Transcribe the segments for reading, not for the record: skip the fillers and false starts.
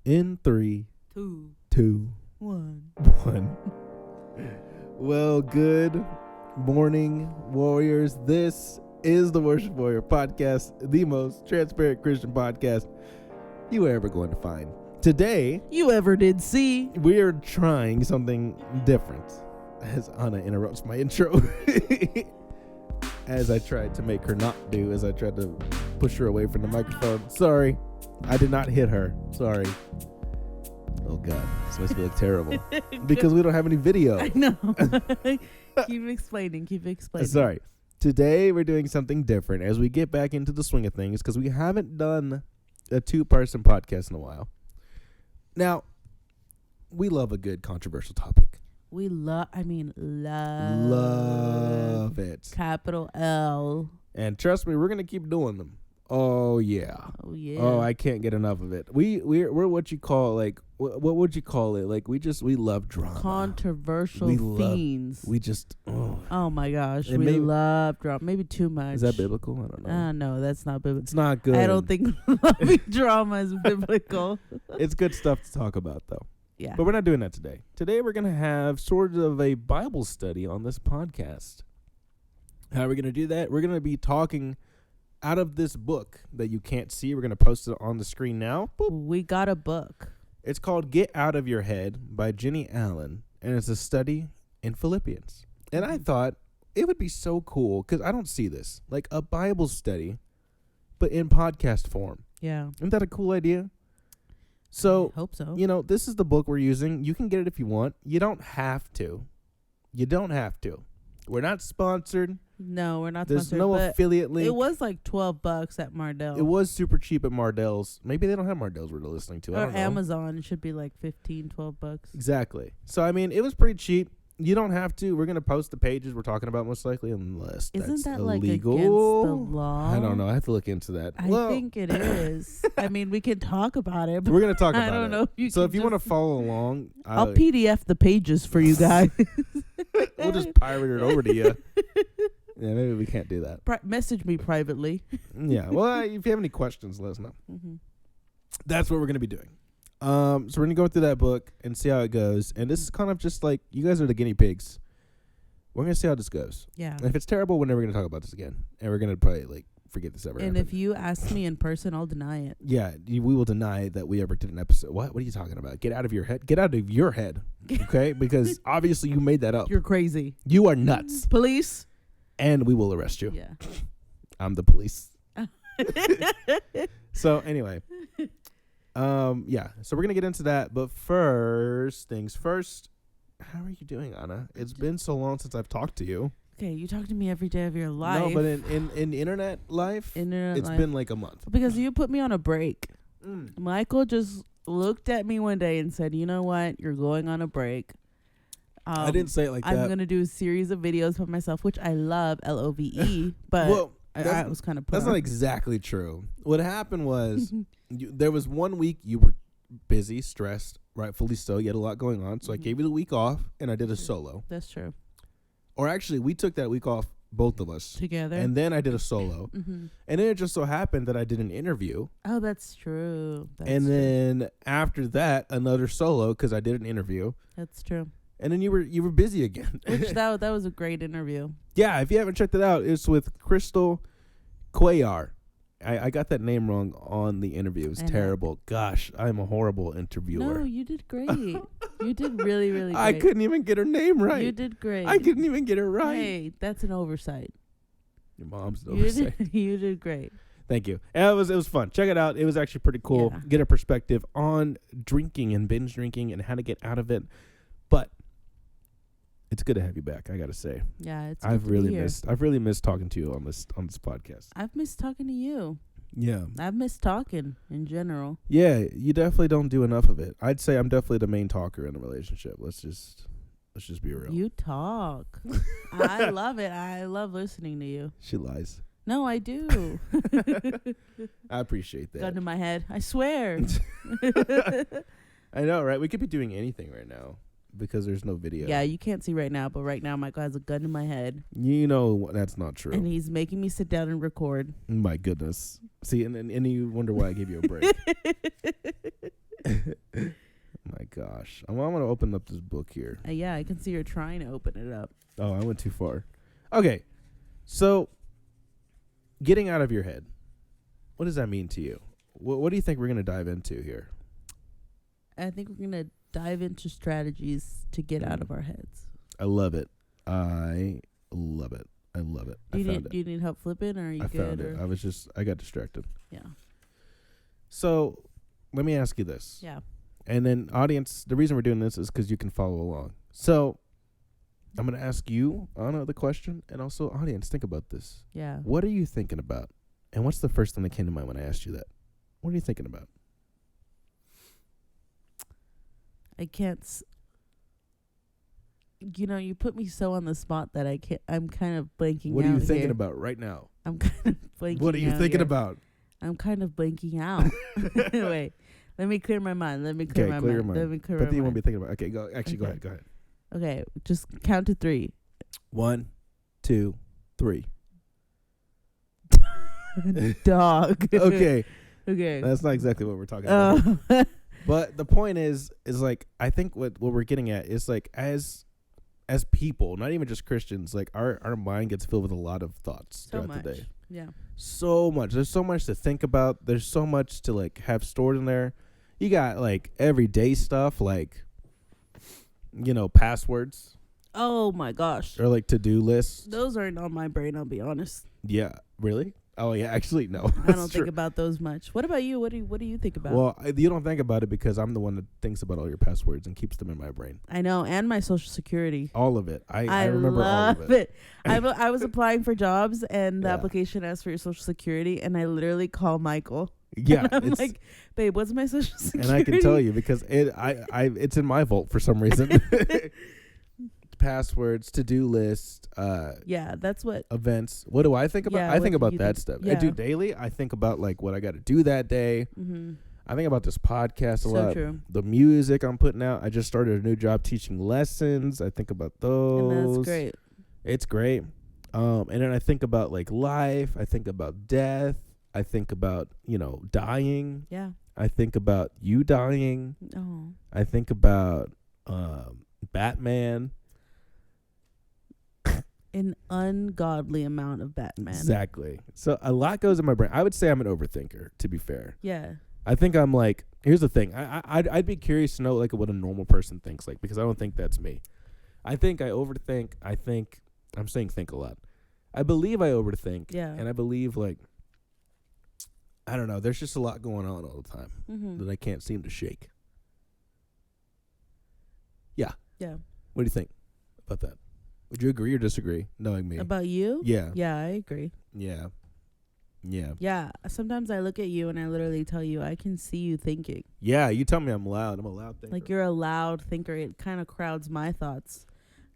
In 3, Two, 2, one. 1. Well, good morning, warriors. This is the Worship Warrior Podcast, the most transparent Christian podcast you are ever going to find. Today, You ever did see? we are trying something different. As Anna interrupts my intro, as I tried to make her not do, as I tried to push her away from the microphone. Sorry, I did not hit her. Sorry. Oh God, this makes me look terrible because we don't have any video. I know. Keep explaining. Sorry. Today we're doing something different as we get back into the swing of things because we haven't done a two-person podcast in a while. Now, we love a good controversial topic. We love it. Capital L. And trust me, we're gonna keep doing them. Oh yeah. Oh yeah. Oh, I can't get enough of it. We're what you call like what would you call it? Like we love drama. Controversial fiends. Oh my gosh. And We love drama. Maybe too much. Is that biblical? I don't know. No, that's not biblical. It's not good. I don't think loving drama is biblical. It's good stuff to talk about though. Yeah. But we're not doing that today. Today we're gonna have sort of a Bible study on this podcast. How are we gonna do that? We're gonna be talking out of this book that you can't see. We're going to post it on the screen now. Boop. We got a book. It's called Get Out of Your Head by Jenny Allen, and it's a study in Philippians. And I thought it would be so cool, because I don't see this, like a Bible study, but in podcast form. Yeah. Isn't that a cool idea? So, I hope so. you know, this is the book we're using. You can get it if you want. You don't have to. We're not sponsored. No, we're not There's sponsored. no affiliate link. It was like $12 at Mardell. It was super cheap at Mardell's. Maybe they don't have Mardell's we're listening to. I Or don't know. Amazon. It should be like $12. Exactly. So, I mean, it was pretty cheap. You don't have to. We're going to post the pages we're talking about most likely unless Isn't that's that illegal. like against the law? I don't know. I have to look into that. I think it is. I mean, we can talk about it. But we're going to talk about it. I don't know. If you want to follow along, I'll PDF the pages for you guys. We'll just pirate it over to you. Yeah, maybe we can't do that. Message me privately. Yeah. Well, if you have any questions, let us know. Mm-hmm. That's what we're going to be doing. So we're going to go through that book and see how it goes. And this is kind of just like, you guys are the guinea pigs. We're going to see how this goes. Yeah. And if it's terrible, we're never going to talk about this again. And we're going to probably like forget this ever And happened. if you ask me in person, I'll deny it. Yeah, we will deny that we ever did an episode. What are you talking about? Get out of your head. Get out of your head. Okay? Because obviously you made that up. You're crazy. You are nuts. Police. And we will arrest you. Yeah. I'm the police. So anyway. Yeah. So we're going to get into that. But first things first. How are you doing, Anna? It's been so long since I've talked to you. Okay, you talk to me every day of your life. No, but in internet life, it's been like a month. Because you put me on a break. Mm. Michael just looked at me one day and said, you know what? You're going on a break. I didn't say it like that. I'm going to do a series of videos by myself, which I love, LOVE, but well, I was kind of put That's on. not exactly true. What happened was there was 1 week you were busy, stressed, rightfully so. You had a lot going on. So I gave you the week off and I did a solo. That's true. Or actually, we took that week off, both of us. Together. And then I did a solo. Mm-hmm. And then it just so happened that I did an interview. Oh, that's true. Then after that, another solo because I did an interview. That's true. And then you were busy again. Which that was a great interview. Yeah, if you haven't checked it out, it's with Crystal Cuellar. I got that name wrong on the interview. It was terrible. Gosh, I'm a horrible interviewer. No, you did great. You did really, really great. I couldn't even get her name right. You did great. I couldn't even get her right. Hey, that's an oversight. Your mom's an oversight. You did great. Thank you. And it was fun. Check it out. It was actually pretty cool. Yeah. Get a perspective on drinking and binge drinking and how to get out of it. But it's good to have you back, I gotta say. Yeah, it's I've good to be here. really missed talking to you on this podcast. I've missed talking to you. Yeah. I've missed talking in general. Yeah, you definitely don't do enough of it. I'd say I'm definitely the main talker in a relationship. Let's just be real. You talk. I love it. I love listening to you. She lies. No, I do. I appreciate that. Gun to my head. I swear. I know, right? We could be doing anything right now. because there's no video. Yeah, you can't see right now, but right now Michael has a gun in my head. You know that's not true. And he's making me sit down and record. My goodness. See, and you wonder why I gave you a break. gosh. I'm going to open up this book here. Yeah, I can see you're trying to open it up. Oh, I went too far. Okay. So, getting out of your head. What does that mean to you? What do you think we're going to dive into here? I think we're going to dive into strategies to get out of our heads. I love it. I love it. I love it. Do you need help flipping, or are you good? Found it. I got distracted. Yeah. So, let me ask you this. Yeah. And then, audience, the reason we're doing this is because you can follow along. So, I'm going to ask you, Anna, the question, and also, audience, think about this. Yeah. What are you thinking about? And what's the first thing that came to mind when I asked you that? What are you thinking about? I can't. You put me so on the spot that I can't. I'm kind of blanking out. What are you thinking here. about right now? I'm kind of blanking out. What are you thinking about? I'm kind of blanking out. Wait, let me clear my mind. Let me clear my mind. Let me clear my mind. But then you won't be thinking about. Okay, go. Actually, Okay. Go ahead. Okay, just count to 3. 1, 2, 3. Dog. Okay. Okay. That's not exactly what we're talking about. But the point is like, I think what we're getting at is like, as people, not even just Christians, like our mind gets filled with a lot of thoughts throughout the day. Yeah. So much. There's so much to think about. There's so much to like have stored in there. You got like everyday stuff, like, passwords. Oh my gosh. Or like to-do lists. Those aren't on my brain, I'll be honest. Yeah. Really? Oh yeah. Actually, no. I don't think about those much. What about you? What do you think about? Well, you don't think about it because I'm the one that thinks about all your passwords and keeps them in my brain. I know, and my social security. All of it. I remember all of it. I was applying for jobs, and the Yeah. application asked for your social security, and I literally call Michael. Yeah. And I'm like, babe, what's my social security? And I can tell you because it's in my vault for some reason. Passwords, to-do list, yeah, that's what events. What do I think about? Yeah, I what think do about you that think? stuff. Yeah. I do daily. I think about like what I got to do that day. Mm-hmm. I think about this podcast a So lot. true. The music I'm putting out. I just started a new job teaching lessons. I think about those. And that's great. It's great. And then I think about like life. I think about death. I think about, dying. Yeah. I think about you dying. Oh. I think about Batman. An ungodly amount of Batman. Exactly. So a lot goes in my brain. I would say I'm an overthinker, to be fair. Yeah. I think I'm like, here's the thing. I'd be curious to know like what a normal person thinks like, because I don't think that's me. I think I overthink. I'm saying think a lot. I believe I overthink. Yeah. And I believe like, I don't know. There's just a lot going on all the time Mm-hmm. that I can't seem to shake. Yeah. Yeah. What do you think about that? Would you agree or disagree, knowing me? About you? Yeah. Yeah, I agree. Yeah. Yeah. Yeah. Sometimes I look at you and I literally tell you, I can see you thinking. Yeah, you tell me I'm loud. I'm a loud thinker. Like, you're a loud thinker. It kind of crowds my thoughts.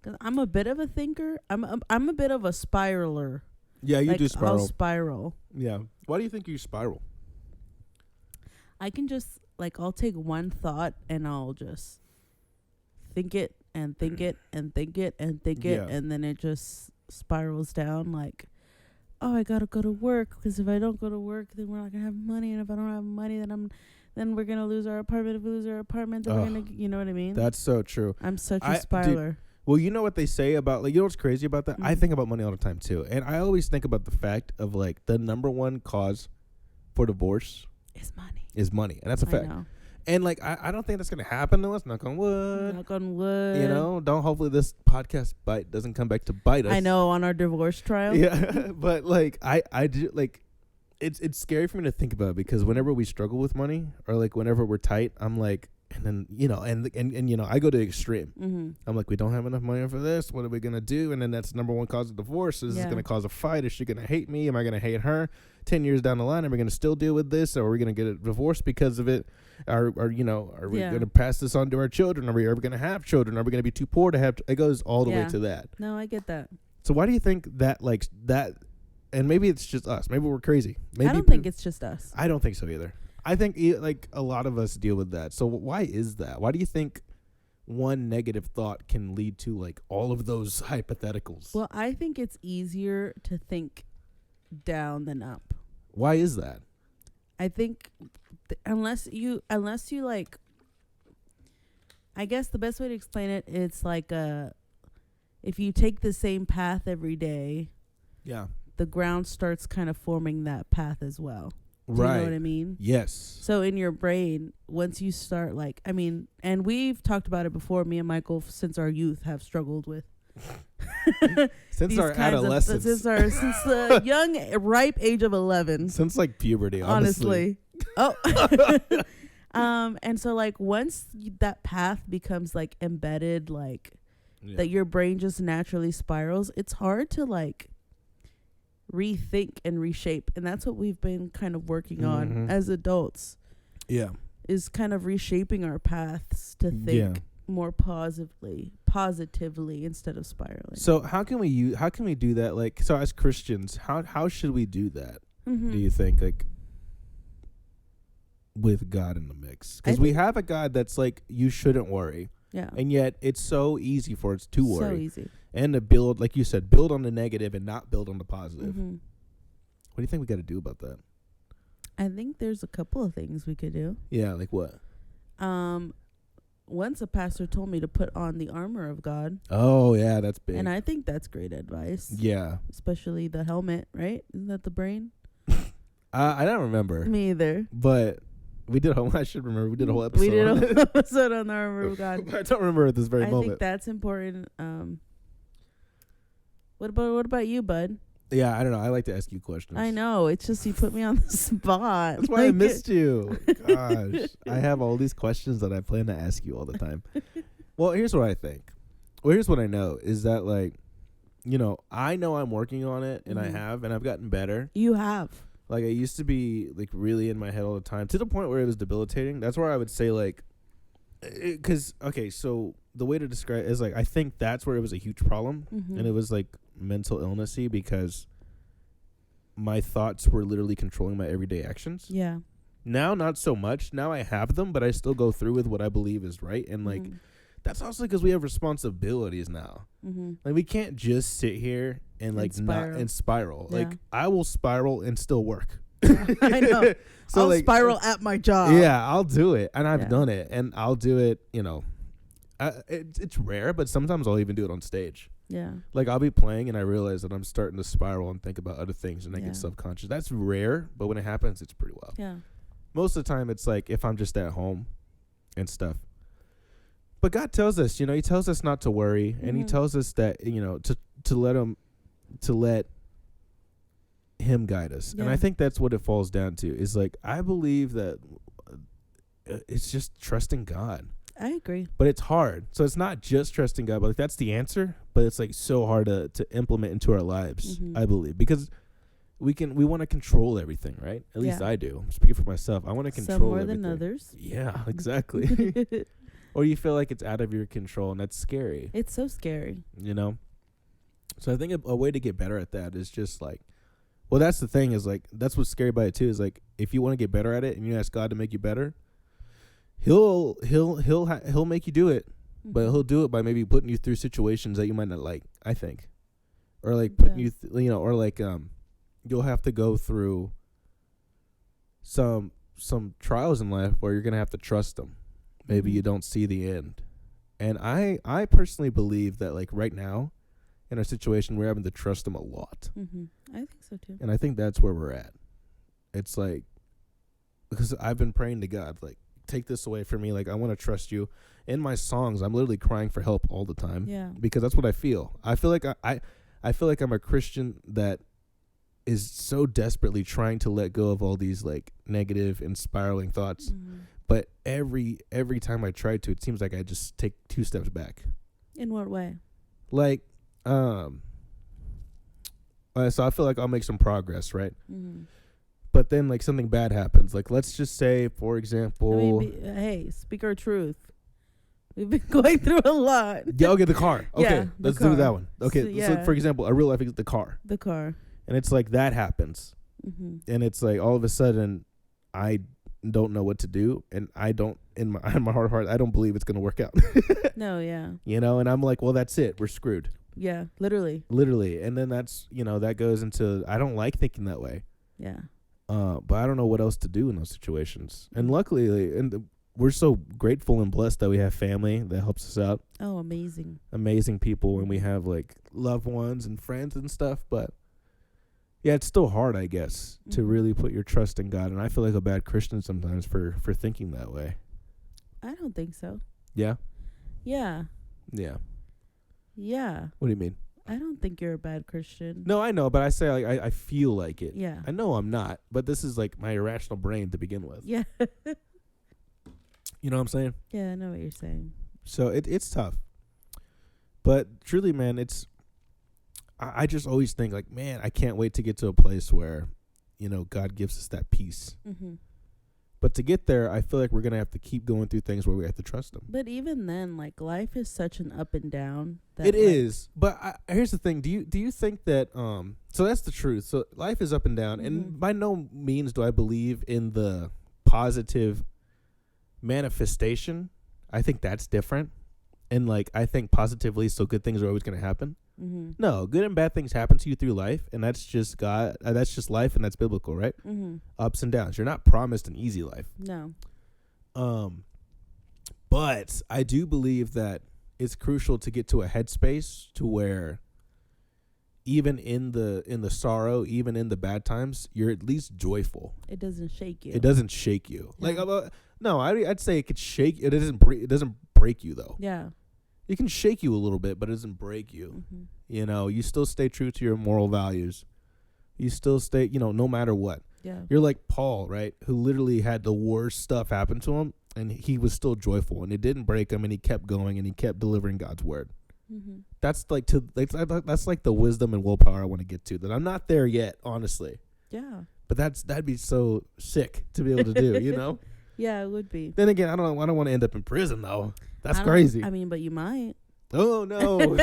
'Cause I'm a bit of a thinker. I'm a bit of a spiraler. Yeah, you like, do spiral. I'll spiral. Yeah. Why do you think you spiral? I can just, like, I'll take one thought and I'll just think it and think it and think it and think it. Yeah. And then it just spirals down like, oh, I got to go to work, because if I don't go to work, then we're not going to have money. And if I don't have money, then we're going to lose our apartment. If we lose our apartment, then we're going to, you know what I mean? That's so true. I'm such a spiraler. Well, you know what they say about, like, you know what's crazy about that? I Mhm. think about money all the time, too. And I always think about the fact of, like, the number one cause for divorce It's money. is money. And that's a I fact. know. And, like, I don't think that's going to happen to us. Knock on wood. Knock on wood. You know, hopefully this podcast doesn't come back to bite us. I know, on our divorce trial. Yeah. But, like, I do, like, it's scary for me to think about, because whenever we struggle with money, or, like, whenever we're tight, I'm like, and then, you know, and you know, I go to the extreme. Mm-hmm. I'm like, we don't have enough money for this. What are we going to do? And then that's number one cause of divorce. Is this Yeah. going to cause a fight? Is she going to hate me? Am I going to hate her? 10 years down the line, are we going to still deal with this? Or are we going to get a divorce because of it? Or you know, are we Yeah. going to pass this on to our children? Are we ever going to have children? Are we going to be too poor to have? It goes all the way Yeah. to that. No, I get that. So why do you think that, like, that, and maybe it's just us. Maybe we're crazy. Maybe I don't think it's just us. I don't think so either. I think like a lot of us deal with that. So why is that? Why do you think one negative thought can lead to like all of those hypotheticals? Well, I think it's easier to think down than up. Why is that? I think unless you like, I guess the best way to explain it, it's like if you take the same path every day, Yeah. the ground starts kind of forming that path as well. Do Right. you know what I mean? Yes. So in your brain, once you start like, I mean, and we've talked about it before, me and Michael, since our youth have struggled with. Since our adolescence. Since the young, ripe age of 11. Since like puberty, honestly. Oh. And so like once that path becomes like embedded, like that your brain just naturally spirals, it's hard to like rethink and reshape. And that's what we've been kind of working on as adults. Yeah. Is kind of reshaping our paths to think more positively instead of spiraling. So how can we do that? Like, so as Christians, how should we do that? Do you think, like, with God in the mix? Because we have a God that's like, you shouldn't worry. Yeah. And yet it's so easy for us to worry. So easy. And to build, like you said, build on the negative and not build on the positive. Mm-hmm. What do you think we got to do about that? I think there's a couple of things we could do. Yeah, like what? Once a pastor told me to put on the armor of God. Oh, yeah, that's big. And I think that's great advice. Yeah. Especially the helmet, right? Isn't that the brain? I don't remember. Me either. But we did I should remember. We did a whole episode. We did a whole episode on the armor of God. I don't remember at this very moment. I think that's important. What about you, bud? Yeah, I don't know. I like to ask you questions. I know. It's just you put me on the spot. That's why I missed you. Gosh. I have all these questions that I plan to ask you all the time. Well, here's what I think. Well, here's what I know is that, like, you know I'm working on it, and I've gotten better. You have. Like, I used to be, like, really in my head all the time to the point where it was debilitating. That's where I would say, like, because, okay, so the way to describe it is, like, I think that's where it was a huge problem, and it was, like, mental illnessy because my thoughts were literally controlling my everyday actions. Yeah. Now, not so much. Now I have them, but I still go through with what I believe is right. And, like, that's also because we have responsibilities now. Like, we can't just sit here and, like, spiral. Yeah. Like, I will spiral and still work. I know. So, I'll like, spiral at my job. Yeah, I'll do it. And I've done it. And I'll do it, you know. It's rare, but sometimes I'll even do it on stage. Yeah. Like, I'll be playing and I realize that I'm starting to spiral and think about other things and I get self-conscious. That's rare, but when it happens, it's pretty wild. Yeah. Most of the time, it's like if I'm just at home and stuff. But God tells us, you know, he tells us not to worry. And he tells us that, you know, to let him guide us. Yeah. And I think that's what it falls down to is, like, I believe that it's just trusting God. I agree. But it's hard. So it's not just trusting God, but, like, that's the answer. But it's, like, so hard to implement into our lives, I believe. Because we want to control everything, right? At least I do. I'm speaking for myself. I want to control some more everything. than others. Yeah, exactly. Or you feel like it's out of your control, and that's scary. It's so scary. You know? So I think a way to get better at that is just, like, well, that's the thing is, like, that's what's scary about it, too, is, like, if you want to get better at it and you ask God to make you better, he'll make you do it, but he'll do it by maybe putting you through situations that you might not like, I think. Or, like, putting you, you know, or, like, you'll have to go through some trials in life where you're going to have to trust them. Maybe you don't see the end. And I personally believe that, like, right now in our situation, we're having to trust them a lot. I think so too. And I think that's where we're at. It's like, because I've been praying to God, like, take this away from me. Like, I want to trust you. In my songs, I'm literally crying for help all the time. Yeah. Because that's what I feel. I feel like I feel like I'm a Christian that is so desperately trying to let go of all these, like, negative and spiraling thoughts. But every time I try to, it seems like I just take 2 steps back. In what way? Like, so I feel like I'll make some progress, right? But then, like, something bad happens. Like, let's just say, for example, hey, speak our truth. We've been going through a lot. Yeah, okay, the car. Okay, Yeah, let's car. do that one. Okay, so for example, a real life is the car. The car. And it's like that happens. And it's like all of a sudden I don't know what to do, and I don't, in my heart of hearts, I don't believe it's going to work out. No, yeah. You know, and I'm like, well, that's it. We're screwed. Yeah, literally. And then that's, you know, that goes into, I don't like thinking that way. Yeah. But I don't know what else to do in those situations. And luckily, and we're so grateful and blessed that we have family that helps us out. Oh, amazing. Amazing people, and we have like loved ones and friends and stuff. But yeah, it's still hard, I guess, to really put your trust in God. And I feel like a bad Christian sometimes for thinking that way. I don't think so. Yeah? Yeah. Yeah. Yeah. What do you mean? I don't think you're a bad Christian. No, I know, but I say like I feel like it. Yeah. I know I'm not, but this is like my irrational brain to begin with. Yeah. You know what I'm saying? Yeah, I know what you're saying. So it's tough. But truly, man, I just always think like, man, I can't wait to get to a place where, you know, God gives us that peace. Mm-hmm. But to get there, I feel like we're going to have to keep going through things where we have to trust him. But even then, like, life is such an up and down. It is. But here's the thing. Do you think that, so that's the truth. So life is up and down. Mm-hmm. And by no means do I believe in the positive manifestation. I think that's different. And like, I think positively, so good things are always going to happen. Mm-hmm. No, good and bad things happen to you through life, and that's just God. That's just life, and that's biblical, right? Mm-hmm. Ups and downs. You're not promised an easy life. No. But I do believe that it's crucial to get to a headspace to where, even in the sorrow, even in the bad times, you're at least joyful. It doesn't shake you. It doesn't shake you. Yeah. Like, no, I'd say it could shake. It doesn't break you though. Yeah. It can shake you a little bit, but it doesn't break you. Mm-hmm. You know, you still stay true to your moral values. You still stay, you know, no matter what. Yeah. You're like Paul, right? Who literally had the worst stuff happen to him, and he was still joyful, and it didn't break him, and he kept going, and he kept delivering God's word. Mm-hmm. That's like that's like the wisdom and willpower I want to get to. That I'm not there yet, honestly. Yeah. But that'd be so sick to be able to do, you know? Yeah, it would be. Then again, I don't want to end up in prison though. That's crazy. I mean, but you might. Oh no.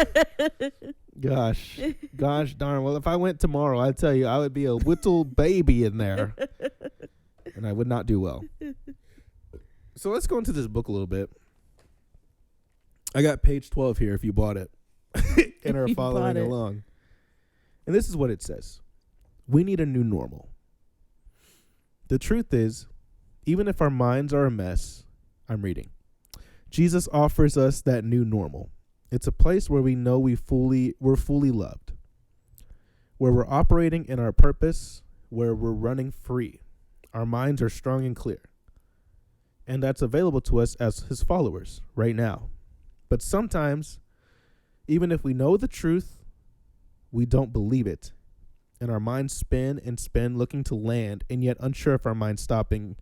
Gosh darn. Well, if I went tomorrow, I'd tell you I would be a little baby in there. And I would not do well. So let's go into this book a little bit. I got page 12 here if you bought it and are following along. And this is what it says. We need a new normal. The truth is, even if our minds are a mess, I'm reading, Jesus offers us that new normal. It's a place where we know we're fully loved, where we're operating in our purpose, where we're running free. Our minds are strong and clear. And that's available to us as his followers right now. But sometimes, even if we know the truth, we don't believe it. And our minds spin and spin looking to land, and yet unsure if our mind stopping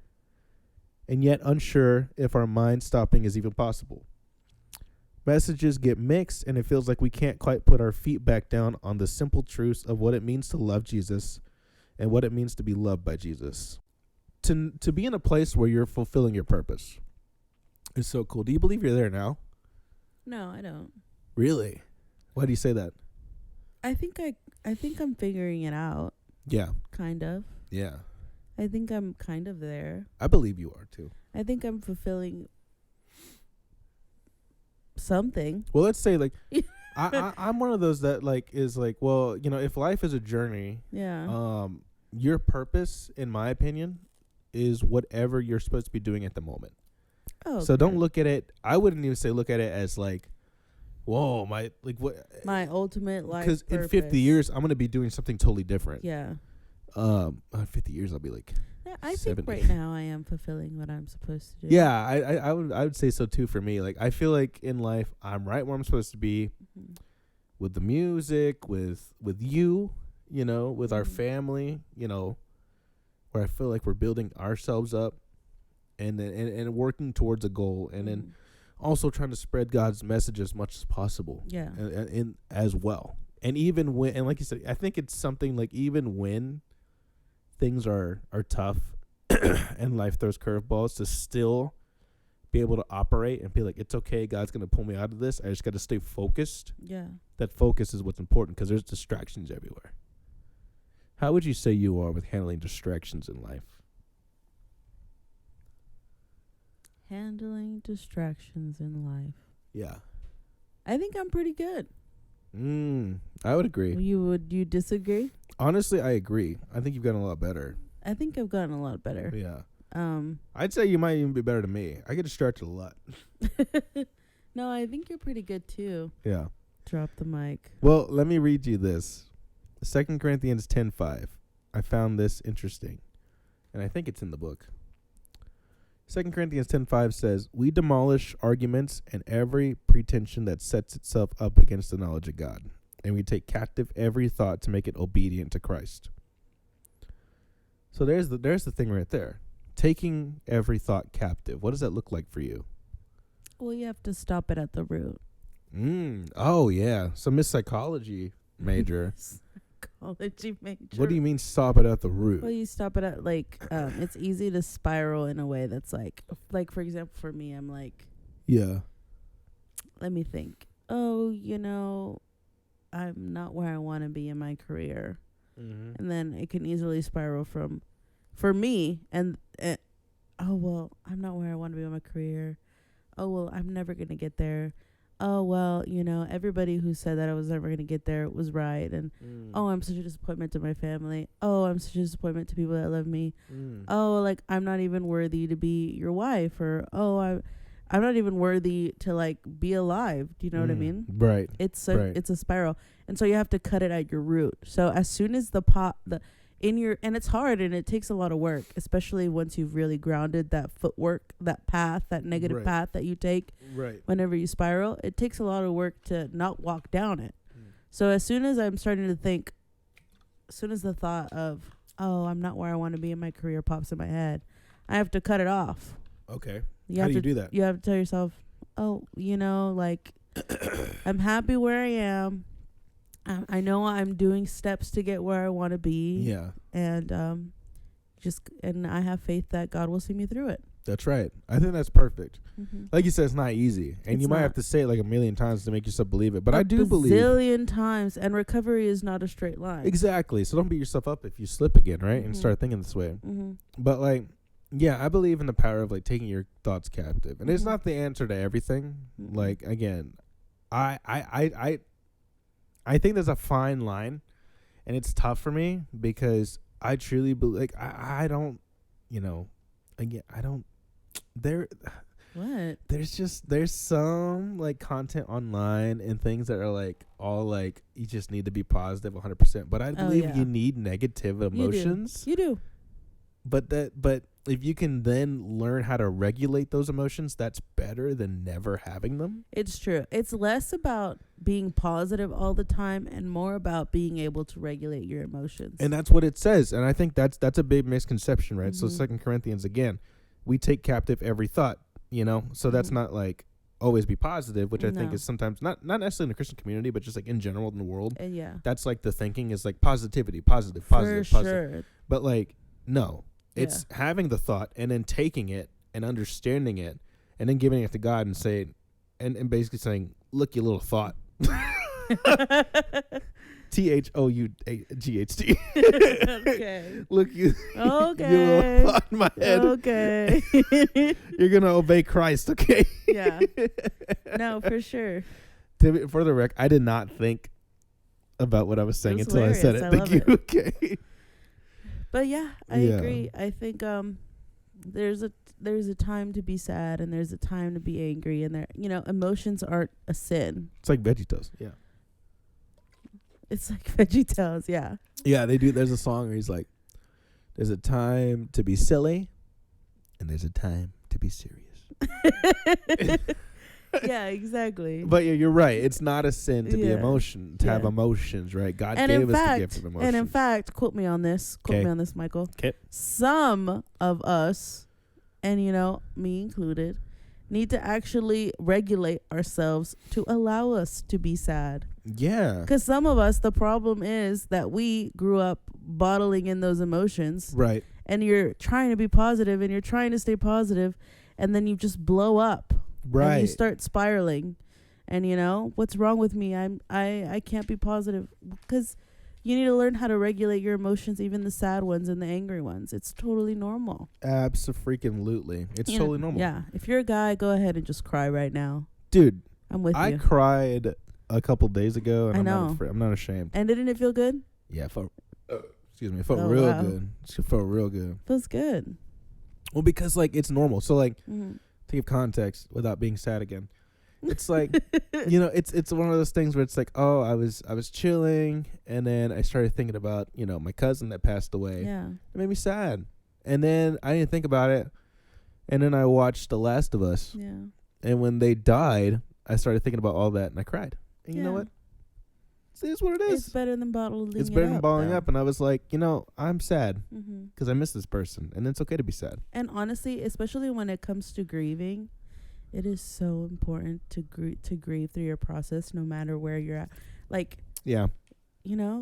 is even possible. Messages get mixed, and it feels like we can't quite put our feet back down on the simple truths of what it means to love Jesus and what it means to be loved by Jesus. To be in a place where you're fulfilling your purpose is so cool. Do you believe you're there now? No, I don't. Really? Why do you say that? I think I'm figuring it out. Yeah. Kind of. Yeah. I think I'm kind of there. I believe you are too. I think I'm fulfilling something. Well, let's say like I'm one of those that like is like, well, you know, if life is a journey, Yeah. Your purpose, in my opinion, is whatever you're supposed to be doing at the moment. Oh. So don't look at it. I wouldn't even say look at it as like, whoa, my like what? My ultimate life. Because in 50 years, I'm gonna be doing something totally different. Yeah. 50 years, I'll be like. Yeah, I 70. think right now I am fulfilling what I'm supposed to do. Yeah, I would say so too for me. Like I feel like in life I'm right where I'm supposed to be, with the music, with you, you know, with our family, you know, where I feel like we're building ourselves up, and then and working towards a goal, and then also trying to spread God's message as much as possible. Yeah, and as well. And even when, and like you said, I think it's something like even when things are tough and life throws curveballs, to still be able to operate and be like, it's okay, God's going to pull me out of this. I just got to stay focused. Yeah. That focus is what's important, because there's distractions everywhere. How would you say you are with handling distractions in life? Handling distractions in life. Yeah. I think I'm pretty good. I would agree. You disagree? Honestly, I agree. I think you've gotten a lot better. I think I've gotten a lot better. Yeah. I'd say you might even be better than me. I get distracted a lot. No, I think you're pretty good too. Yeah. Drop the mic. Well, let me read you this. 2 Corinthians 10:5. I found this interesting, and I think it's in the book. 2 Corinthians 10:5 says, "We demolish arguments and every pretension that sets itself up against the knowledge of God, and we take captive every thought to make it obedient to Christ." So there's the thing right there. Taking every thought captive. What does that look like for you? Well, you have to stop it at the root. Oh, yeah. So Miss Psychology major. Psychology major. What do you mean stop it at the root? Well, you stop it at, like, it's easy to spiral in a way that's like, for example, for me, I'm like, Yeah. let me think. Oh, I'm not where I want to be in my career. Mm-hmm. And then it can easily spiral for me, oh, well, I'm not where I want to be in my career. Oh, well, I'm never going to get there. Oh, well, everybody who said that I was never going to get there was right. And, oh, I'm such a disappointment to my family. Oh, I'm such a disappointment to people that love me. Oh, like, I'm not even worthy to be your wife. Or, oh, I'm not even worthy to, like, be alive. Do you know what I mean? Right. It's a spiral. And so you have to cut it at your root. So as soon as and it's hard and it takes a lot of work, especially once you've really grounded that footwork, that path, that negative path that you take whenever you spiral, it takes a lot of work to not walk down it. So as soon as I'm starting to think, as soon as the thought of, oh, I'm not where I want to be in my career pops in my head, I have to cut it off. Okay. How do you do that? You have to tell yourself, oh, like, I'm happy where I am. I know I'm doing steps to get where I want to be. Yeah. And and I have faith that God will see me through it. That's right. I think that's perfect. Mm-hmm. Like you said, it's not easy. And It's you might not. have to say it like a million times to make yourself believe it. But I do A believe. zillion times. And recovery is not a straight line. Exactly. So don't beat yourself up if you slip again, right? Mm-hmm. And start thinking this way. Mm-hmm. But like, yeah, I believe in the power of like taking your thoughts captive. And it's not the answer to everything. Mm-hmm. Like, again, I think there's a fine line, and it's tough for me because I truly believe, like, I don't, again, I don't, What? there's some, like, content online and things that are, like, all, like, you just need to be positive 100%. But I believe you need negative emotions. You do. But if you can then learn how to regulate those emotions, that's better than never having them. It's true. It's less about being positive all the time and more about being able to regulate your emotions. And that's what it says. And I think that's a big misconception, right? Mm-hmm. So 2 Corinthians, again, we take captive every thought, So that's not like always be positive, which I think is sometimes not necessarily in the Christian community, but just like in general in the world. Yeah. That's like the thinking is like positivity, positive. Sure. But like, no. It's having the thought and then taking it and understanding it and then giving it to God and saying, and basically saying, look, you little thought. THOUGHT. Okay. Look, you. Okay. You little thought in my head. Okay. You're gonna obey Christ, okay? Yeah. No, for sure. For the rec, I did not think about what I was saying until I said it. I Thank love you. it. Okay. But yeah, I agree. I think there's a time to be sad and there's a time to be angry, and emotions aren't a sin. It's like VeggieTales. Yeah. It's like VeggieTales. Yeah. Yeah, they do. There's a song where he's like, "There's a time to be silly, and there's a time to be serious." Yeah, exactly. But yeah, you're right. It's not a sin to be to have emotions, right? God gave us the gift of emotions. And in fact, quote me on this, Michael. Okay. Some of us, and me included, need to actually regulate ourselves to allow us to be sad. Yeah. Because some of us, the problem is that we grew up bottling in those emotions. Right. And you're trying to be positive and you're trying to stay positive, and then you just blow up. Right. And you start spiraling. And what's wrong with me? I can't be positive. Because you need to learn how to regulate your emotions, even the sad ones and the angry ones. It's totally normal. Absolutely. It's totally normal. Yeah. If you're a guy, go ahead and just cry right now. Dude, I'm with you. I cried a couple days ago, and I know. I'm not ashamed. And didn't it feel good? Yeah, it felt real good. It felt real good. Feels good. Well, because like it's normal. So like Mm-hmm. to give context without being sad again, it's like it's one of those things where it's like, oh, I was chilling, and then I started thinking about my cousin that passed away. Yeah. It made me sad, and then I didn't think about it, and then I watched The Last of Us, Yeah. and when they died, I started thinking about all that, and I cried. And you know Yeah. what? It is what it is. It's better than bottling It's better than bottling though. up, and I was like, I'm sad Mm-hmm. because I miss this person, and it's okay to be sad. And honestly, especially when it comes to grieving, it is so important to grieve through your process, no matter where you're at. Like, Yeah,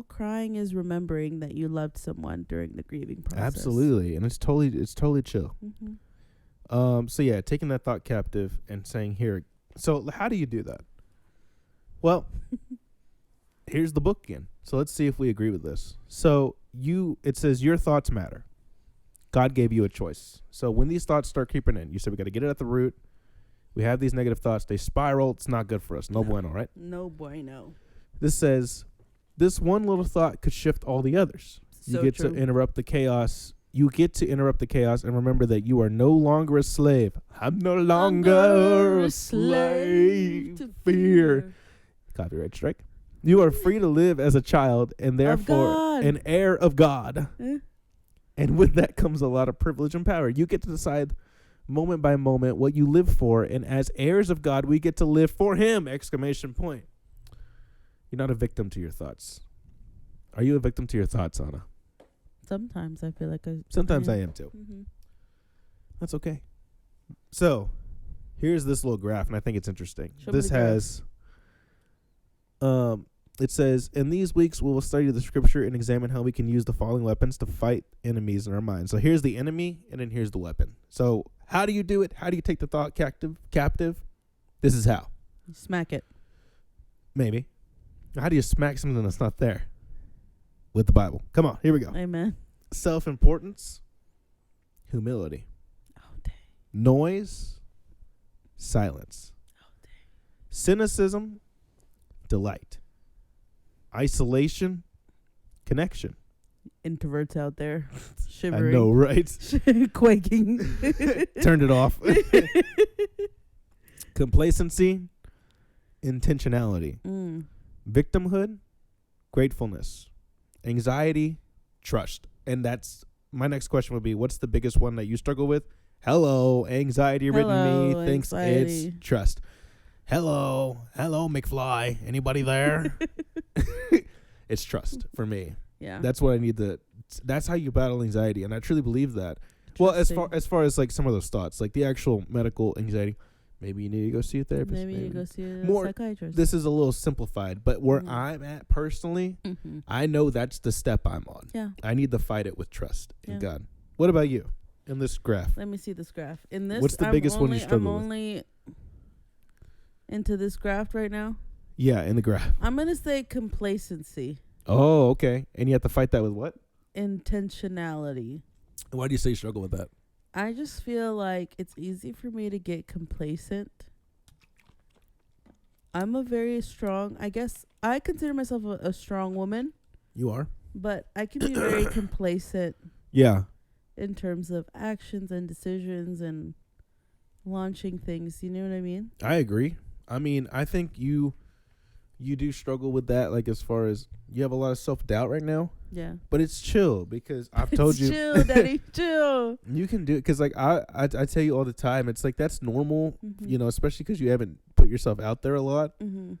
crying is remembering that you loved someone during the grieving process. absolutely, and it's totally chill. Mm-hmm. So yeah, taking that thought captive and saying here. So how do you do that? Well, here's the book again. So let's see if we agree with this. So it says your thoughts matter. God gave you a choice. So when these thoughts start creeping in, you said we got to get it at the root. We have these negative thoughts. They spiral. It's not good for us. No bueno, right? No bueno. This says this one little thought could shift all the others. You So get true. to interrupt the chaos. You get to interrupt the chaos and remember that you are no longer a slave. I'm no longer a slave to fear. Copyright strike. You are free to live as a child and therefore God. an heir of God. Eh? And with that comes a lot of privilege and power. You get to decide moment by moment what you live for. And as heirs of God, we get to live for him! Exclamation point. You're not a victim to your thoughts. Are you a victim to your thoughts, Anna? Sometimes I feel like Sometimes I am too. Mm-hmm. That's okay. So, here's this little graph, and I think it's interesting. Show me This the graph. has, it says, in these weeks, we will study the scripture and examine how we can use the following weapons to fight enemies in our minds. So here's the enemy, and then here's the weapon. So how do you do it? How do you take the thought captive? This is how. You smack it. Maybe. How do you smack something that's not there? With the Bible. Come on, here we go. Amen. Self-importance, humility, Oh, dang. noise, silence, cynicism, delight, isolation, connection. Introverts out there I shivering. know, right? Quaking. Turned it off. Complacency, intentionality, victimhood, gratefulness, anxiety, trust. And that's my next question would be, what's the biggest one that you struggle with? Hello, anxiety-ridden me thinks anxiety. it's trust. Hello, McFly. Anybody there? It's trust for me. Yeah. That's what I need that's how you battle anxiety, and I truly believe that. Well, as far as like some of those thoughts, like the actual medical anxiety, maybe you need to go see a therapist. Maybe you go see a More- psychiatrist. This is a little simplified, but where Mhm. I'm at personally, Mm-hmm. I know that's the step I'm on. Yeah. I need to fight it with trust in Yeah. God. What about you in this graph? Let me see this graph. In this, What's the biggest one you struggle I'm with? only into this graph right now. Yeah, in the graph. I'm gonna say complacency, Oh, okay. And you have to fight that with what? intentionality. Why do you say you struggle with that? I just feel like it's easy for me to get complacent. I'm a very strong, I guess I consider myself a strong woman, You are? but I can be very complacent Yeah. in terms of actions and decisions and launching things. You know what I mean? I agree. I mean, I think you do struggle with that, like as far as you have a lot of self-doubt right now, Yeah. but it's chill because I've told you Chill, daddy, chill. you can do it because like I tell you all the time, it's like that's normal, Mhm. especially because you haven't put yourself out there a lot. Mm-hmm.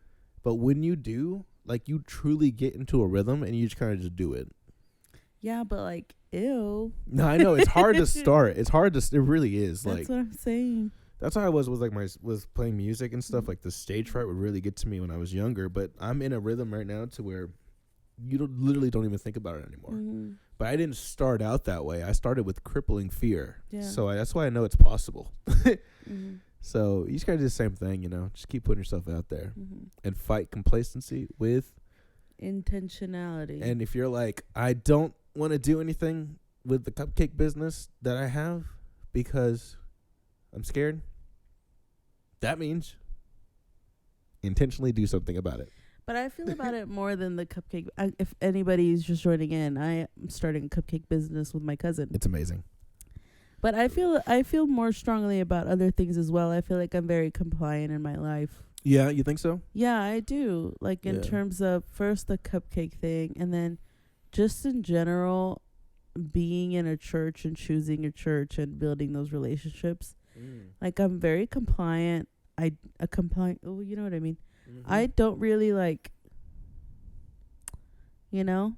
But when you do, like you truly get into a rhythm and you just kind of just do it. Yeah, but like, ew. No, I know it's hard to start. It's hard to. It really is. That's Like what I'm saying. that's how I was with like was playing music and stuff. Mhm. Like the stage fright would really get to me when I was younger. But I'm in a rhythm right now to where you literally don't even think about it anymore. Mm-hmm. But I didn't start out that way. I started with crippling fear. Yeah. So that's why I know it's possible. Mm-hmm. So you just gotta do the same thing, Just keep putting yourself out there Mm-hmm. and fight complacency with. Intentionality. And if you're like, I don't want to do anything with the cupcake business that I have because I'm scared, that means intentionally do something about it. But I feel about it more than the cupcake. If anybody's just joining in, I am starting a cupcake business with my cousin. It's amazing. But I feel more strongly about other things as well. I feel like I'm very compliant in my life. Yeah, you think so? Yeah, I do. Like in terms of first the cupcake thing, and then just in general, being in a church and choosing a church and building those relationships. Like I'm very compliant. Compliant. Oh, you know what I mean. I don't really like. You know.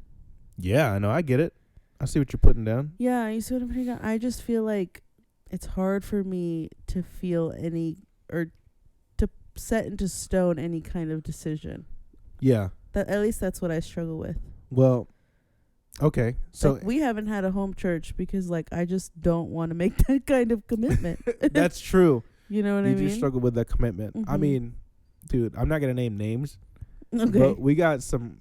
Yeah, I know. I get it. I see what you're putting down. Yeah, you see what I'm putting down. I just feel like it's hard for me to feel any or to set into stone any kind of decision. Yeah. That at least that's what I struggle with. Well, okay. So like, we haven't had a home church because like I just don't want to make that kind of commitment. That's true. You know what I mean? You do struggle with that commitment. I mean, dude, I'm not gonna name names. Okay. But we got some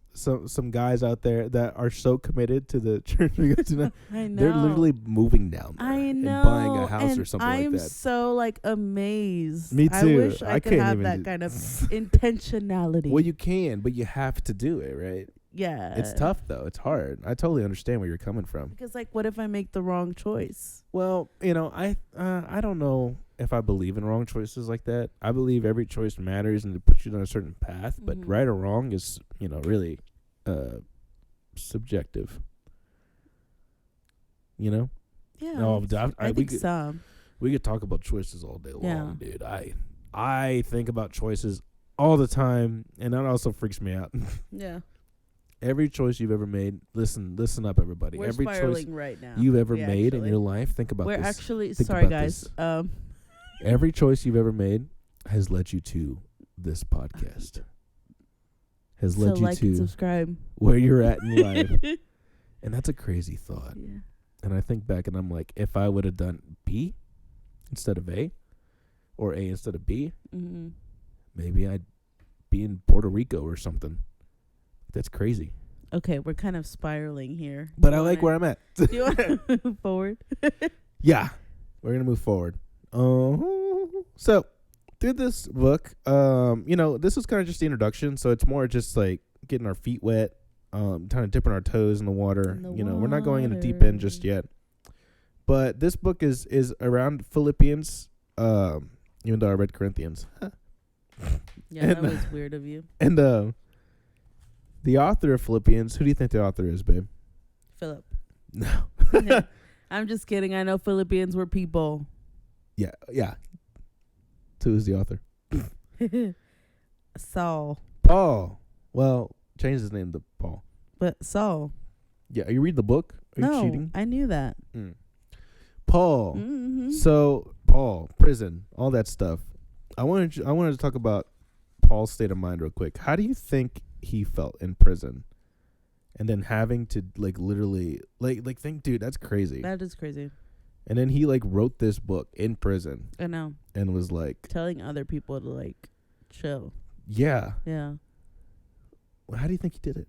guys out there that are so committed to the church we go to now. I know. They're literally moving down there and buying a house or something like that. I'm so like amazed. Me too. I wish I could can't have even that kind of intentionality. Well, you can, but you have to do it, right? Yeah. It's tough though. It's hard. I totally understand where you're coming from. Because like, what if I make the wrong choice? Well, I don't know if I believe in wrong choices like that. I believe every choice matters and it puts you on a certain path, but right or wrong is, really subjective. You know? Yeah. No, I think so. We could talk about choices all day long, dude. I think about choices all the time, and that also freaks me out. Yeah. Every choice you've ever made, listen up, everybody. We're Every spiraling choice right now. you've ever made in your life, think about this. We're actually, think sorry about guys. This. Every choice you've ever made has led you to this podcast. Has led you like to and subscribe. Where you're at in life. And that's a crazy thought. Yeah. And I think back and I'm like, if I would have done B instead of A, or A instead of B, maybe I'd be in Puerto Rico or something. That's crazy. Okay, we're kind of spiraling here. But I like where I'm at. Do you want to move forward? Yeah, we're going to move forward. So, through this book, this was kind of just the introduction. So, it's more just like getting our feet wet, kind of dipping our toes in the water. We're not going in the deep end just yet. But this book is around Philippians, even though I read Corinthians. Yeah, that was weird of you. And the author of Philippians, who do you think the author is, babe? Philip. No. I'm just kidding. I know Philippians were people. Yeah. Who is the author? Saul. Paul. Well, change his name to Paul. But Saul. Yeah, you read the book? Are you cheating? I knew that. Paul. Mm-hmm. So, Paul, prison, all that stuff. I wanted to talk about Paul's state of mind real quick. How do you think he felt in prison? And then having to literally think, dude, that's crazy. That is crazy. And then he wrote this book in prison. I know. And was telling other people to chill. Yeah. Yeah. Well, how do you think he did it?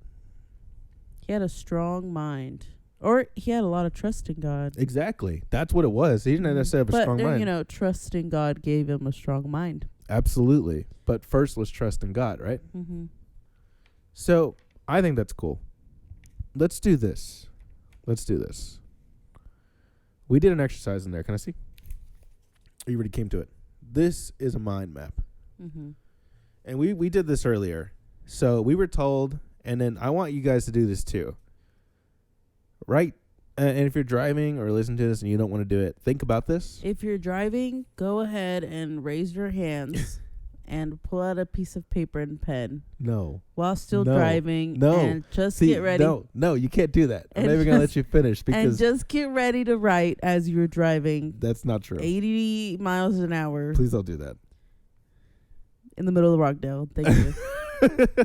He had a strong mind. Or he had a lot of trust in God. Exactly. That's what it was. He didn't necessarily have a strong mind. But, trust in God gave him a strong mind. Absolutely. But first was trust in God, right? Mm-hmm. So, I think that's cool. Let's do this. We did an exercise in there. Can I see? You already came to it. This is a mind map. Mm-hmm. And we did this earlier. So we were told, and then I want you guys to do this too. Right? And if you're driving or listening to this and you don't want to do it, think about this. If you're driving, go ahead and raise your hands and pull out a piece of paper and pen. No. While still driving. No. And just get ready. No, you can't do that. I'm never going to let you finish. And just get ready to write as you're driving. That's not true. 80 miles an hour. Please don't do that. In the middle of Rockdale. Thank you.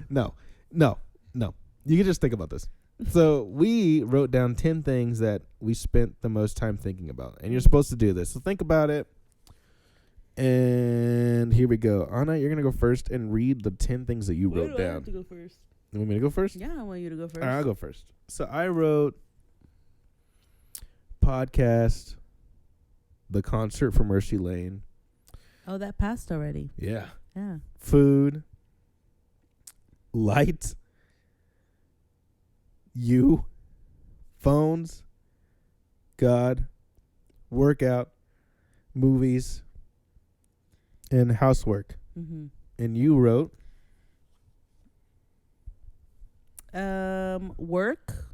No. You can just think about this. So we wrote down 10 things that we spent the most time thinking about. And you're supposed to do this. So think about it. And here we go. Anna, you're going to go first and read the 10 things that you wrote down. I have to go first? You want me to go first? Yeah, I want you to go first. All right, I'll go first. So I wrote podcast, the concert for Mercy Lane. Oh, that passed already. Yeah. Yeah. Food, light, you, phones, God, workout, movies, and housework. Mm-hmm. And you wrote work,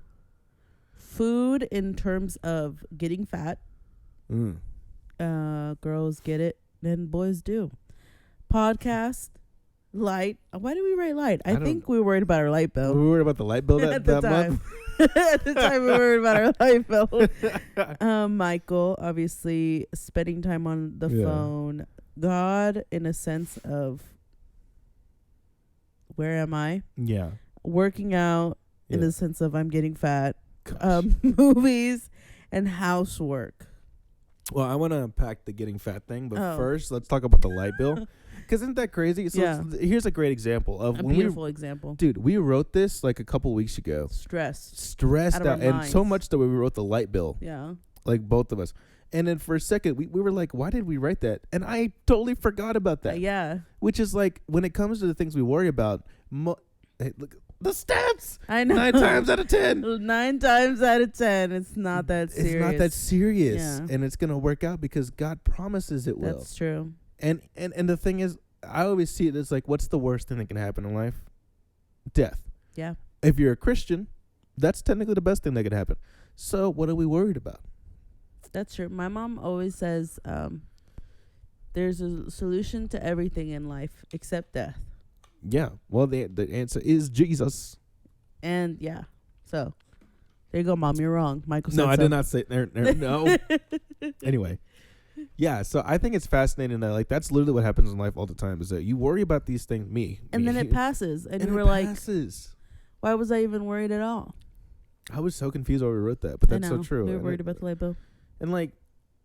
food in terms of getting fat. Girls get it, and boys do. Podcast, light. Why did we write light? I think we were worried about our light bill. We were worried about the light bill at the that time. month. At the time, we were worried about our light bill. Michael, obviously, spending time on the phone. God, in a sense of where am I? Yeah. Working out in the sense of I'm getting fat. Gosh. Movies and housework. Well, I want to unpack the getting fat thing, but first, let's talk about the light bill. Because isn't that crazy? So here's a great example of a beautiful example. Dude, we wrote this like a couple weeks ago. Stressed out, and so much that we wrote the light bill. Yeah. Like both of us. And then for a second, we were like, why did we write that? And I totally forgot about that. Yeah. Which is like, when it comes to the things we worry about, hey, look, the stats. I know. 9 times out of 10. 9 times out of 10. It's not that serious. It's not that serious. Yeah. And it's going to work out because God promises it will. That's true. And the thing is, I always see it as like, what's the worst thing that can happen in life? Death. Yeah. If you're a Christian, that's technically the best thing that could happen. So what are we worried about? That's true. My mom always says there's a solution to everything in life except death. Yeah. Well, the answer is Jesus. And yeah. So there you go, Mom. You're wrong. Michael said No, I did not say no. Anyway. Yeah, so I think it's fascinating that like that's literally what happens in life all the time is that you worry about these things, and then it passes, and you were like, why was I even worried at all? I was so confused why we wrote that, but that's so true. We were worried about the light bill. And like,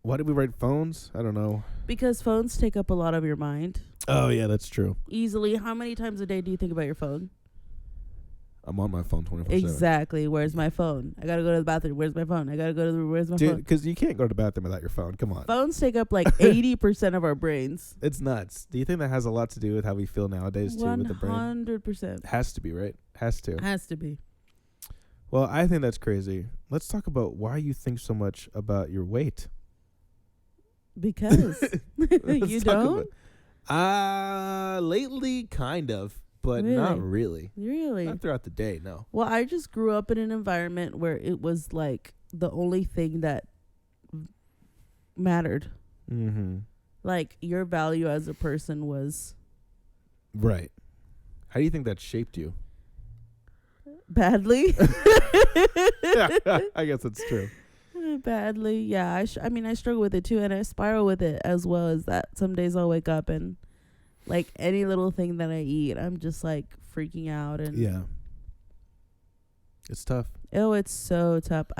why did we write phones? I don't know. Because phones take up a lot of your mind. Oh yeah, that's true. Easily, how many times a day do you think about your phone? I'm on my phone 24/7. Exactly. Where's my phone? I gotta go to the bathroom. Where's my phone? I gotta go to the where's my phone? Because you can't go to the bathroom without your phone. Come on. Phones take up like 80% of our brains. It's nuts. Do you think that has a lot to do with how we feel nowadays too with the brain? 100%. Has to be, right? Has to. Has to be. Well, I think that's crazy. Let's talk about why you think so much about your weight. Because you don't? Lately, kind of. But really? Not really. Really? Not throughout the day, no. Well, I just grew up in an environment where it was like the only thing that mattered. Mm-hmm. Like your value as a person was... Right. How do you think that shaped you? Badly. I guess that's true. Badly, yeah. I mean, I struggle with it too, and I spiral with it as well as that. Some days I'll wake up and... like any little thing that I eat, I'm just like freaking out. And yeah, it's tough. Oh, it's so tough.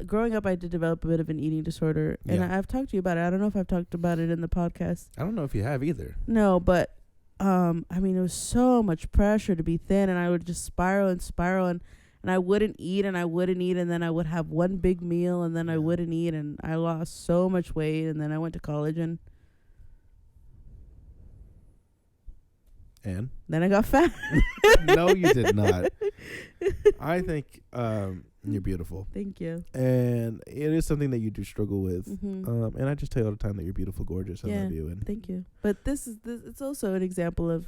Growing up, I did develop a bit of an eating disorder, and I've talked to you about it. I don't know if I've talked about it in the podcast. I don't know if you have either. No, but I mean, it was so much pressure to be thin, and I would just spiral, and I wouldn't eat, and then I would have one big meal, and then I wouldn't eat, and I lost so much weight, and then I went to college and then I got fat. No, you did not. I think you're beautiful. Thank you. And it is something that you do struggle with. Mm-hmm. And I just tell you all the time that you're beautiful, gorgeous. I love you. And thank you. But this it's also an example of,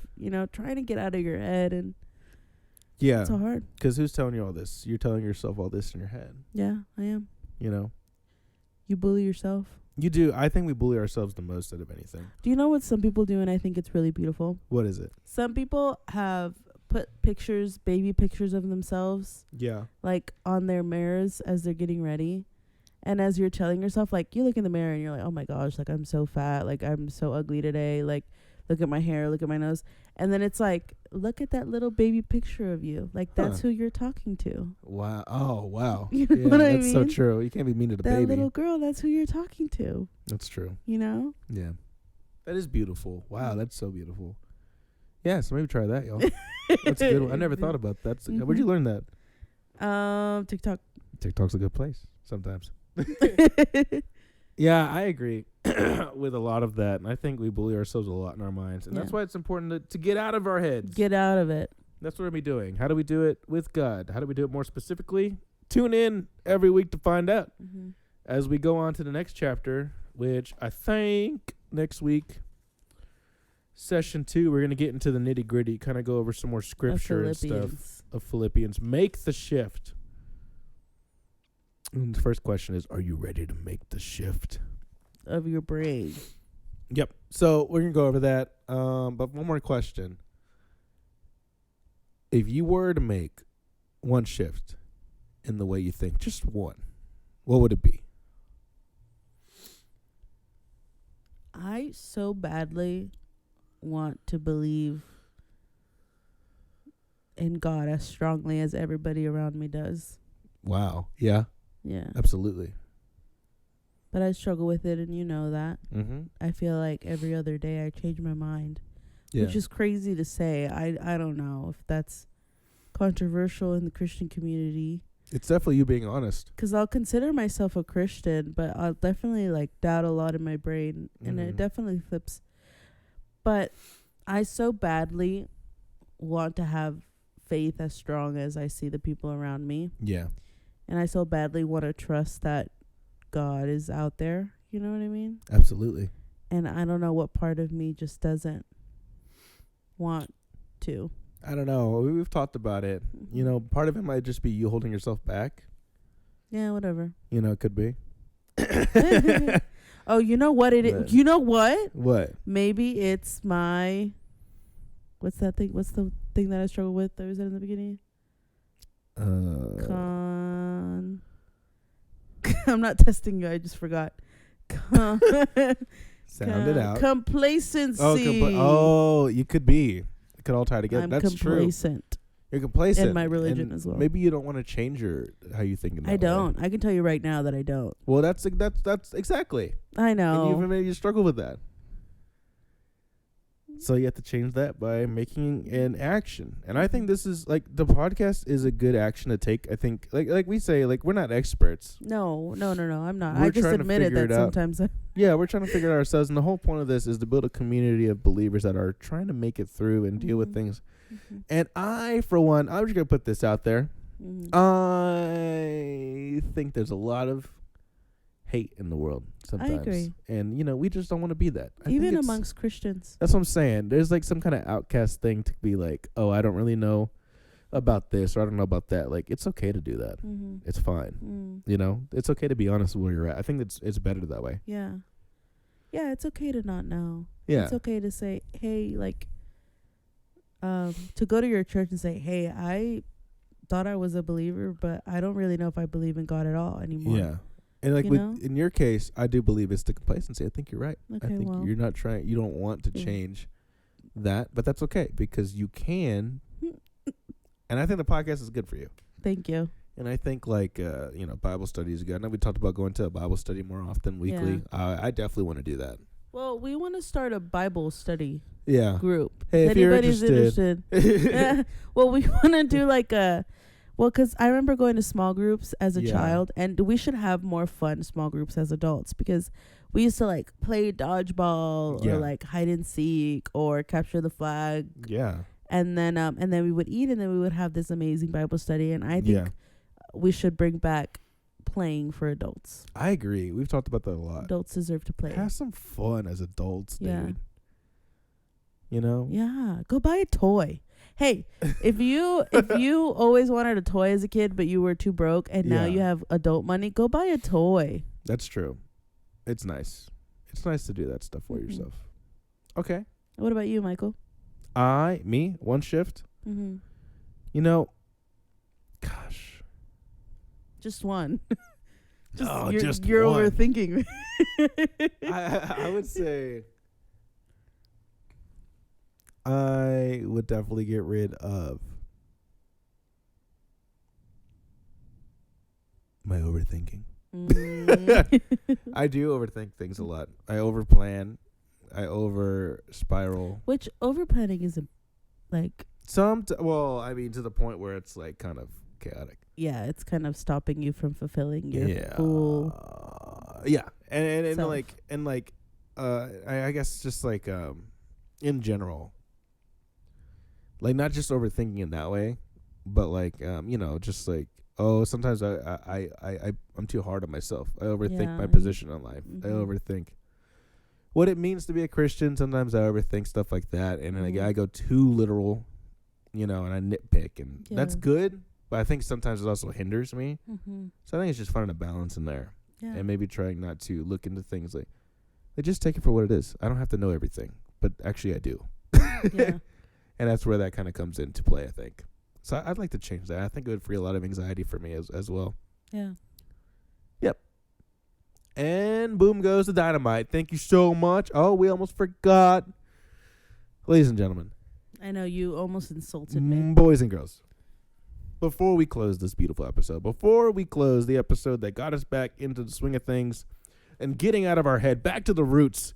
trying to get out of your head. And yeah, it's so hard. Because who's telling you all this? You're telling yourself all this in your head. Yeah, I am. You bully yourself. You do. I think we bully ourselves the most out of anything. Do you know what some people do, and I think it's really beautiful? What is it? Some people have put baby pictures of themselves, like on their mirrors as they're getting ready. And as you're telling yourself, like, you look in the mirror and you're like, oh my gosh, like I'm so fat, like I'm so ugly today, like look at my hair, look at my nose. And then it's like, look at that little baby picture of you. Like, that's who you're talking to. Wow. Oh, wow. You know what I mean? That's so true. You can't be mean to the baby. That little girl, that's who you're talking to. That's true. Yeah. That is beautiful. Wow, that's so beautiful. Yeah, so maybe try that, y'all. That's a good one. I never thought about that. Where'd you learn that? TikTok. TikTok's a good place sometimes. Yeah, I agree with a lot of that. And I think we bully ourselves a lot in our minds. And that's why it's important to get out of our heads. Get out of it. That's what we're going to be doing. How do we do it with God? How do we do it more specifically? Tune in every week to find out. Mm-hmm. as we go on to the next chapter, which I think next week, session 2, we're going to get into the nitty gritty, kind of go over some more scripture and stuff of Philippians. Make the shift. And the first question is, are you ready to make the shift of your brain? Yep. So we're going to go over that. But one more question. If you were to make one shift in the way you think, just one, what would it be? I so badly want to believe in God as strongly as everybody around me does. Wow. Yeah. Yeah. Absolutely. But I struggle with it, and you know that. Mm-hmm. I feel like every other day I change my mind, which is crazy to say. I don't know if that's controversial in the Christian community. It's definitely you being honest. Because I'll consider myself a Christian, but I'll definitely like doubt a lot in my brain, and it definitely flips. But I so badly want to have faith as strong as I see the people around me. Yeah. And I so badly want to trust that God is out there. You know what I mean? Absolutely. And I don't know what part of me just doesn't want to. I don't know. We've talked about it. You know, part of it might just be you holding yourself back. Yeah, whatever. You know, it could be. Oh, you know what it is? You know what? What? Maybe it's my... What's that thing? What's the thing that I struggle with that was in the beginning? I'm not testing you. I just forgot. Sound it out. Complacency. Oh, you could be. It could all tie together. I'm That's complacent. True. You're complacent. In my religion as well. Maybe you don't want to change how you think about it. I don't. I can tell you right now that I don't. Well, that's exactly. I know. And maybe you struggle with that. So you have to change that by making an action. And I think this is like the podcast is a good action to take. I think like we say, like we're not experts. No, I'm not. We're I just admitted that sometimes. Yeah, we're trying to figure it out ourselves. And the whole point of this is to build a community of believers that are trying to make it through and deal with things. Mm-hmm. And I, for one, I'm just going to put this out there. Mm-hmm. I think there's a lot of hate in the world sometimes. I agree. And, you know, we just don't want to be that. Even amongst Christians. That's what I'm saying. There's like some kind of outcast thing to be like, oh, I don't really know about this or I don't know about that. Like, it's okay to do that. Mm-hmm. It's fine. You know, it's okay to be honest with where you're at. I think it's better that way. Yeah. Yeah, it's okay to not know. Yeah. It's okay to say, hey, like, to go to your church and say, hey, I thought I was a believer, but I don't really know if I believe in God at all anymore. Yeah. And like in your case, I do believe it's the complacency. I think you're right. Okay, I think you're not you don't want to change that, but that's okay because you can. And I think the podcast is good for you. Thank you. And I think Bible study is good. I know we talked about going to a Bible study more often weekly. Yeah. I definitely want to do that. Well, we want to start a Bible study group. Hey, if anybody's interested. Well, we want to do like because I remember going to small groups as a child, and we should have more fun small groups as adults because we used to like play dodgeball or like hide and seek or capture the flag. Yeah. And then we would eat, and then we would have this amazing Bible study. And I think we should bring back playing for adults. I agree. We've talked about that a lot. Adults deserve to play. Have some fun as adults, dude. You know? Yeah. Go buy a toy. Hey, if you always wanted a toy as a kid, but you were too broke, and now you have adult money, go buy a toy. That's true. It's nice. It's nice to do that stuff for yourself. Okay. What about you, Michael? One shift. Mm-hmm. You know, gosh. Just one. Just you're one. Overthinking. I would say I would definitely get rid of my overthinking. I do overthink things a lot. I overplan. I over spiral. Which overplanning isn't like to the point where it's like kind of chaotic. Yeah, it's kind of stopping you from fulfilling your full. I guess just like in general, like not just overthinking in that way, but like just like sometimes I'm too hard on myself. I overthink my Yeah. position in life. I Mhm. overthink what it means to be a Christian. Sometimes I overthink stuff like that, and then Mhm. I go too literal, and I nitpick, and that's Yeah. good. But I think sometimes it also hinders me. Mhm. So I think it's just finding a balance in there, Yeah. and maybe trying not to look into things like just take it for what it is. I don't have to know everything, but actually I do. Yeah. And that's where that kind of comes into play, I think. So I'd like to change that. I think it would free a lot of anxiety for me as well. Yeah. And boom goes the dynamite. Thank you so much. Oh, we almost forgot. Ladies and gentlemen, I know you almost insulted me. boys and girls, before we close this beautiful episode, before we close the episode that got us back into the swing of things and getting out of our head, back to the roots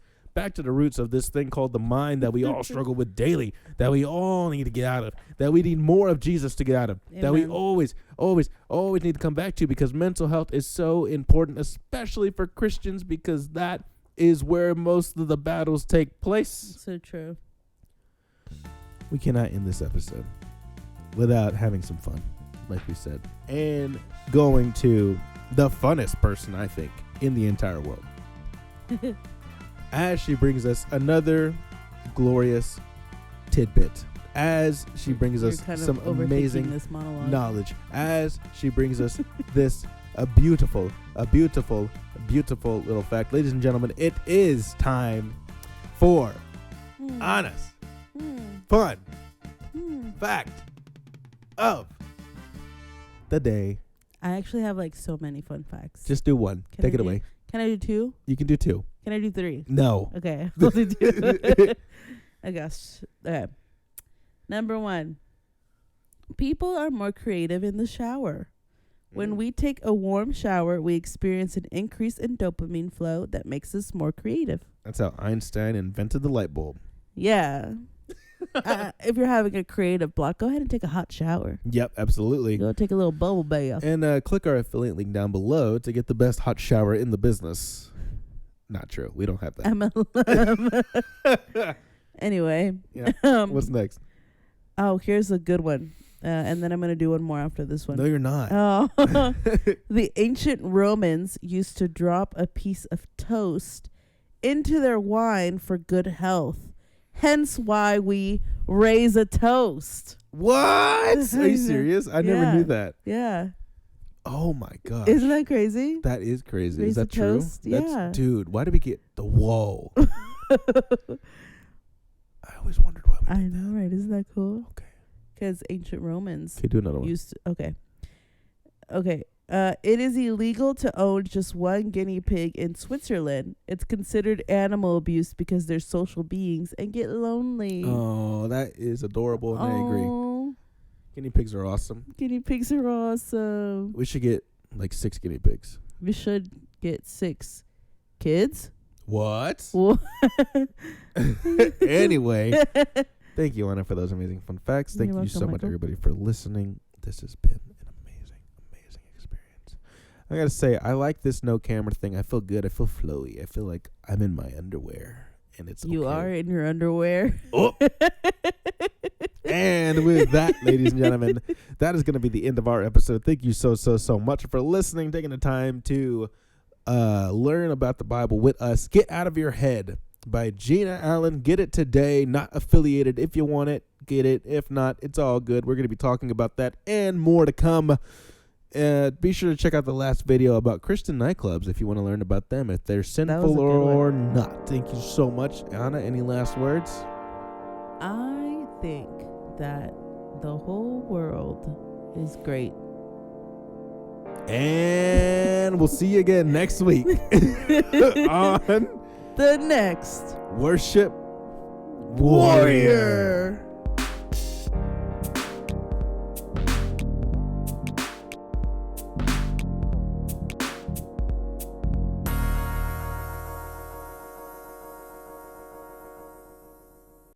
of this thing called the mind that we all struggle with daily, that we all need to get out of, that we need more of Jesus to get out of, that we Amen. always need to come back to, because mental health is so important, especially for Christians, because that is where most of the battles take place. So true. We cannot end this episode without having some fun, like we said, and going to the funnest person, I think, in the entire world, as she brings us another glorious tidbit, as she brings us You're kind some of overthinking amazing this monologue. knowledge, as she brings us this a beautiful little fact. Ladies and gentlemen, it is time for Hmm. honest, Hmm. fun Hmm. fact of the day. I actually have like so many fun facts. Just do one. Can Take I it do- away. Can I do 2? You can do 2. Can I do 3? No. Okay. I'll do 2. I guess. Okay. Number 1. People are more creative in the shower. When we take a warm shower, we experience an increase in dopamine flow that makes us more creative. That's how Einstein invented the light bulb. Yeah. If you're having a creative block, go ahead and take a hot shower. Yep, absolutely. Go take a little bubble bath. And click our affiliate link down below to get the best hot shower in the business. Not true. We don't have that. MLM. Anyway. Yeah. What's next? Oh, here's a good one. And then I'm going to do one more after this one. No, you're not. Oh. The ancient Romans used to drop a piece of toast into their wine for good health. Hence why we raise a toast. What? Are you serious? I never Yeah. knew that. Yeah. Oh my gosh. Isn't that crazy? That is crazy. Raise Is that a true? toast? Yeah. Dude, why did we get the whoa? I always wondered why we did I know, right? Isn't that cool? Okay. Because ancient Romans Okay, do another one. used to, okay. It is illegal to own just one guinea pig in Switzerland. It's considered animal abuse because they're social beings and get lonely. Oh, that is adorable, and I agree. Oh, Guinea pigs are awesome. guinea pigs are awesome. We should get like 6 guinea pigs. We should get 6 kids. What? Wha- Anyway, thank you, Anna, for those amazing fun facts. Thank You're you so welcome, much, Michael. everybody, for listening. This has been an amazing experience. I gotta say, I like this no camera thing. I feel good. I feel flowy. I feel like I'm in my underwear, and it's You okay. are in your underwear. Oh. And with that, ladies and gentlemen, that is going to be the end of our episode. Thank you so much for listening, taking the time to learn about the Bible with us. Get Out of Your Head by Gina Allen. Get it today. Not affiliated. If you want it, get it. If not, it's all good. We're going to be talking about that and more to come. Be sure to check out the last video about Christian nightclubs if you want to learn about them, if they're sinful good or one. not. Thank you so much. Anna, any last words? I think that the whole world is great. And we'll see you again next week on The next Worship Warrior.